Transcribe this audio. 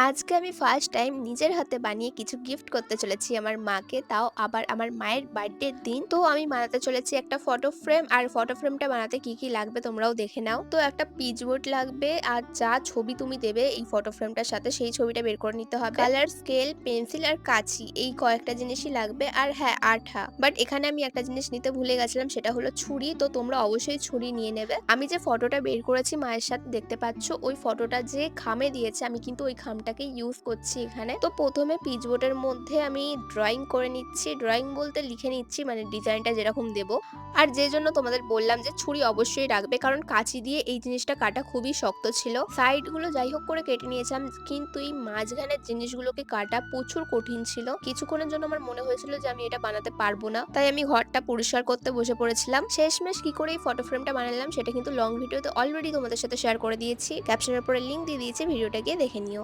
আজকে আমি first time নিজের হাতে বানিয়ে কিছু গিফট করতে চলেছি আমার মাকে, তাও আবার আমার মায়ের বার্থডের দিন। তো আমি বানাতে চলেছি একটা ফটো ফ্রেম, আর ফটো ফ্রেমটা বানাতে কি, কি লাগবে তোমরাও দেখে নাও। তো একটা পিচবোর্ড লাগবে, আর যা ছবি তুমি দেবে এই ফটো ফ্রেমটার সাথে সেই ছবিটা বের করে নিতে হবে। কালার, স্কেল, পেন্সিল আর কাঁচি, এই কয়েকটা জিনিসই লাগবে। আর হ্যাঁ, আঠা। বাট এখানে আমি একটা জিনিস নিতে ভুলে গেছিলাম, সেটা হলো ছুরি। তো তোমরা অবশ্যই ছুরি নিয়ে নেবে। আমি যে ফটোটা বের করেছি মায়ের সাথে দেখতে পাচ্ছ, ওই ফটোটা যে খামে দিয়েছে আমি কিন্তু ওই খামটাকে ইউজ করছি এখানে। তো প্রথমে পিচবোর্ডের মধ্যে আমি ড্রয়িং করে নিচ্ছি, ড্রয়িং বলতে লিখে নিচ্ছি, মানে ডিজাইনটা যেরকম দেব। আর যে জন্য তোমাদের বললাম যে ছুরি অবশ্যই রাখবে, কারণ কাঁচি দিয়ে এই জিনিসটা কাটা খুবই শক্ত ছিল। সাইড গুলো যাই হোক করে কেটে নিয়েছিলাম, কিন্তু এই মাঝখানের জিনিসগুলোকে কাটা প্রচুর কঠিন ছিল। কিছুক্ষণের জন্য আমার মনে হয়েছিল যে আমি এটা বানাতে পারবো না, তাই আমি ঘরটা পরিষ্কার করতে বসে পড়েছিলাম। শেষমেশ কি করে এই ফটো ফ্রেমটা বানালাম সেটা কিন্তু লং ভিডিওতে অলরেডি তোমাদের সাথে শেয়ার করে দিয়েছি। ক্যাপশনের উপরে লিংক দিয়ে দিয়েছি, ভিডিওটা গিয়ে দেখে নিও।